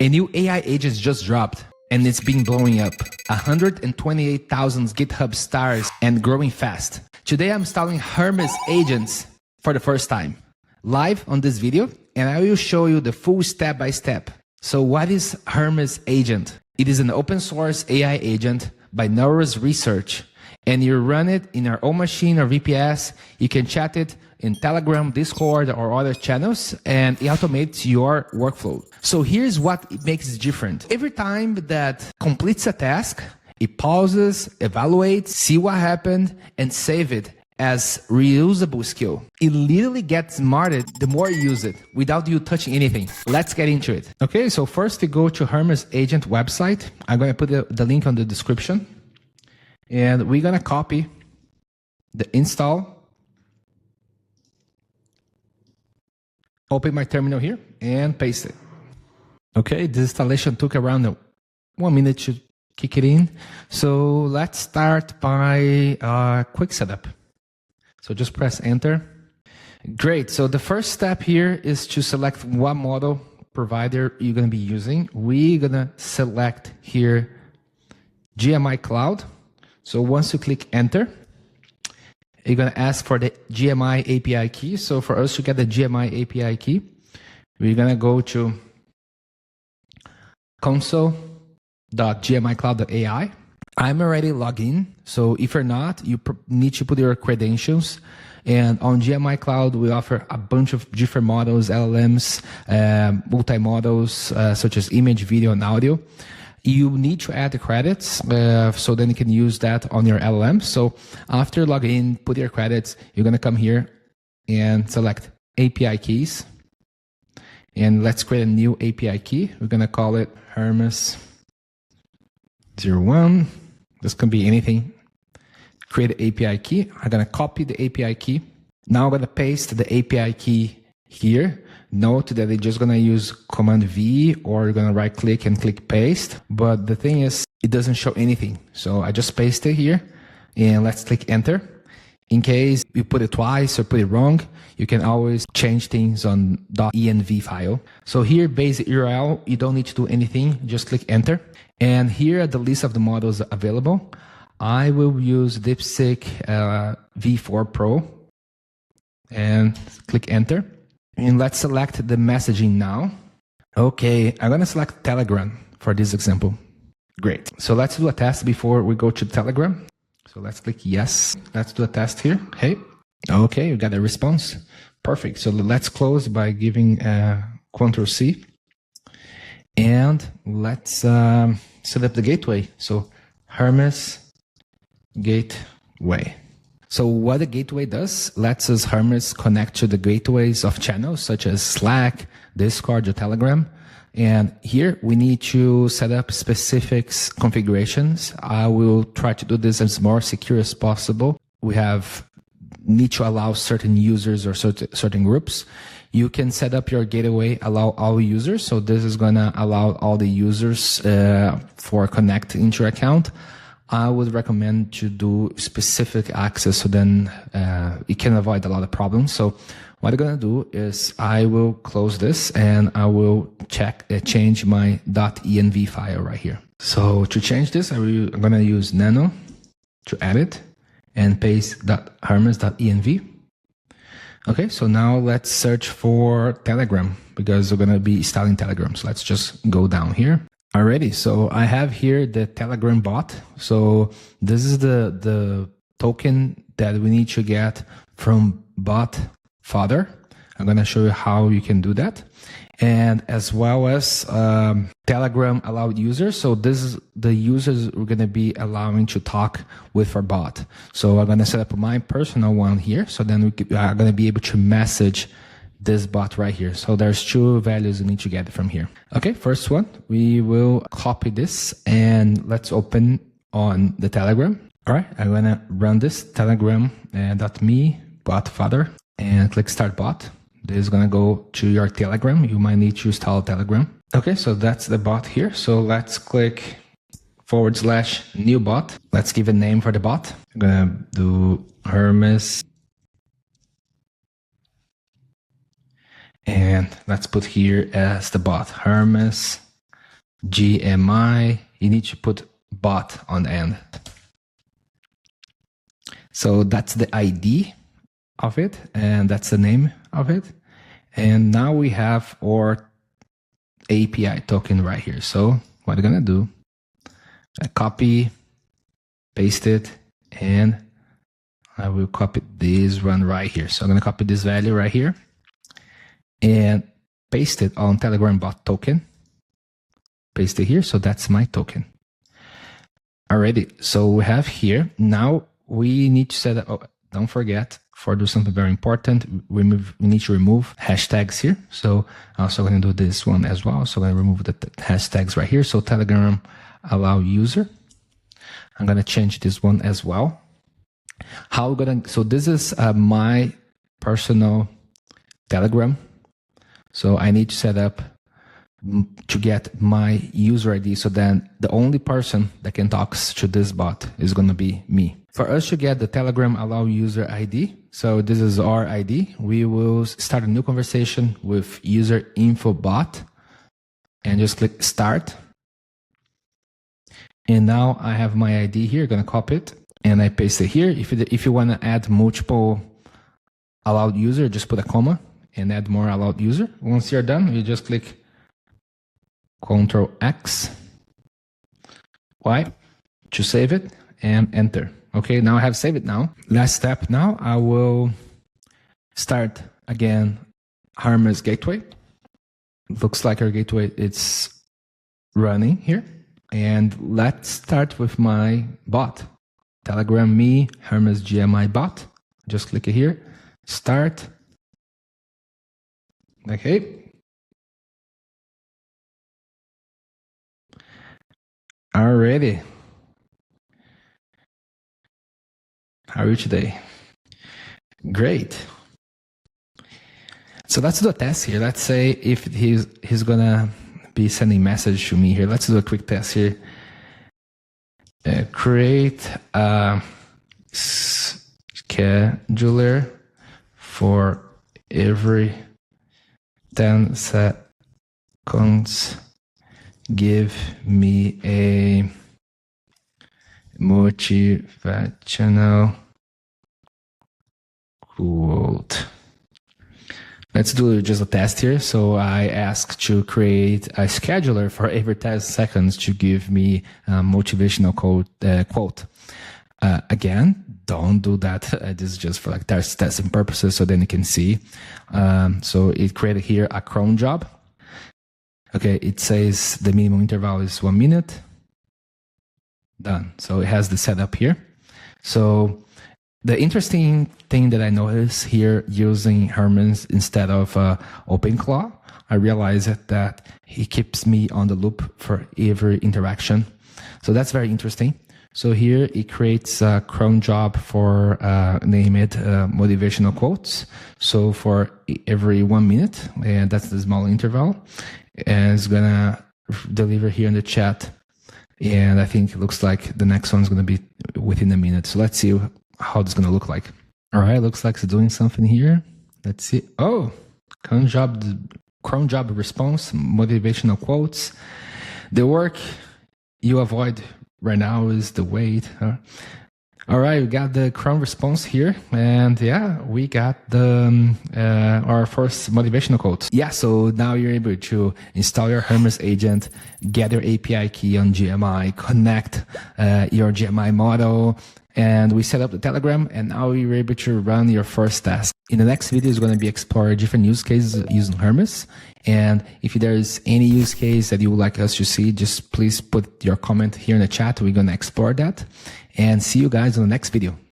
A new AI agent just dropped, and it's been blowing up. 128,000 GitHub stars and growing fast. Today I'm installing Hermes agents for the first time, live on this video, and I will show you the full step-by-step. So what is Hermes agent? It is an open source AI agent by Neuros Research, and you run it in your own machine or VPS. You can chat it in Telegram, Discord, or other channels, and it automates your workflow. So here's what it makes it different. Every time that completes a task, it pauses, evaluates, see what happened, and save it as reusable skill. It literally gets smarter the more you use it without you touching anything. Let's get into it. Okay, so first we go to Hermes agent website. I'm gonna put the link on the description. And we're gonna copy the install. Open my terminal here and paste it. Okay, this installation took around 1 minute to kick it in. So let's start by a quick setup. So just press enter. Great, so the first step here is to select what model provider you're gonna be using. We're gonna select here GMI Cloud. So once you click enter, you're going to ask for the GMI API key. So for us to get the GMI API key, we're going to go to console.gmicloud.ai. I'm already logged in. So if you're not, you need to put your credentials. And on GMI Cloud, we offer a bunch of different models, LLMs, multi-models, such as image, video, and audio. You need to add the credits, so then you can use that on your LLM. So after log in, put your credits, you're going to come here and select API keys. And let's create a new API key. We're going to call it Hermes 01. This can be anything. Create an API key. I'm going to copy the API key. Now I'm going to paste the API key here. Note that they're just going to use Command V, or you're going to right click and click paste. But the thing is, it doesn't show anything. So I just paste it here and let's click enter. In case you put it twice or put it wrong, you can always change things on .env file. So here, basic URL, you don't need to do anything. Just click enter. And here are the list of the models available. I will use DeepSeek V4 Pro and click enter. And let's select the messaging now. Okay, I'm gonna select Telegram for this example. Great. So let's do a test before we go to Telegram. So let's click yes. Let's do a test here. Hey. Okay, you got a response. Perfect. So let's close by giving Ctrl C. And let's set up the gateway. So Hermes Gateway. So what the gateway does, lets us Hermes connect to the gateways of channels such as Slack, Discord, or Telegram. And here we need to set up specific configurations. I will try to do this as more secure as possible. We need to allow certain users or certain groups. You can set up your gateway, allow all users. So this is going to allow all the users for connecting to your account. I would recommend to do specific access, so then it can avoid a lot of problems. So what I'm going to do is I will close this and I will change my .env file right here. So to change this, I'm going to use nano to edit and paste .hermes.env. Okay, so now let's search for Telegram because we're going to be installing Telegram. So let's just go down here. Alrighty, so I have here the Telegram bot. So this is the token that we need to get from bot father. I'm going to show you how you can do that. And as well as Telegram allowed users. So this is the users we're going to be allowing to talk with our bot. So I'm going to set up my personal one here. So then we are going to be able to message this bot right here. So there's two values you need to get from here. Okay, first one, we will copy this and let's open on the Telegram. All right, I'm gonna run this telegram.me bot father and click start bot. This is gonna go to your Telegram. You might need to install Telegram. Okay, so that's the bot here. So let's click /new bot. Let's give a name for the bot. I'm gonna do Hermes. And let's put here as the bot, Hermes GMI, you need to put bot on the end. So that's the ID of it, and that's the name of it. And now we have our API token right here. So what I'm gonna do, I copy, paste it, and I will copy this one right here. So I'm gonna copy this value right here and paste it on Telegram bot token. Paste it here, so that's my token. Alrighty, so we have here, now we need to set up, oh, don't forget, for do something very important, we need to remove hashtags here. So I'm also going to do this one as well. So I'm going to remove the hashtags right here. So Telegram allow user. I'm going to change this one as well. How we're going to, so this is my personal Telegram. So I need to set up to get my user ID. So then the only person that can talk to this bot is going to be me. For us to get the Telegram allow user ID, so this is our ID, we will start a new conversation with user info bot and just click start. And now I have my ID here, going to copy it and I paste it here. If you want to add multiple allowed user, just put a comma and add more allowed user. Once you're done, you just click Ctrl X, Y to save it and enter. Okay, now I have saved it now. Last step now, I will start again Hermes gateway. Looks like our gateway it's running here. And let's start with my bot. Telegram me, Hermes GMI bot. Just click it here, start. Okay. Alrighty. How are you today? Great. So let's do a test here. Let's say if he's gonna be sending message to me here. Let's do a quick test here. Create a scheduler for every 10 seconds. Give me a motivational quote. Let's do just a test here. So I asked to create a scheduler for every 10 seconds to give me a motivational quote. Again, don't do that. This is just for like testing purposes, so then you can see. So it created here a cron job. Okay, it says the minimum interval is 1 minute. Done. So it has the setup here. So the interesting thing that I noticed here using Hermes instead of OpenClaw, I realized that he keeps me on the loop for every interaction. So that's very interesting. So here it creates a cron job for name it motivational quotes. So for every 1 minute, and that's the small interval, and it's gonna deliver here in the chat. And I think it looks like the next one's gonna be within a minute. So let's see how it's gonna look like. All right, looks like it's doing something here. Let's see. Oh, cron job response, motivational quotes. The work you avoid right now is the wait. All right, we got the cron response here, and yeah, we got the our first motivational quote. Yeah, so now you're able to install your Hermes agent, get your API key on GMI, connect your GMI model, and we set up the Telegram, and now you're able to run your first test. In the next video is going to be explore different use cases using Hermes. And if there's any use case that you would like us to see, just please put your comment here in the chat. We're going to explore that. And see you guys in the next video.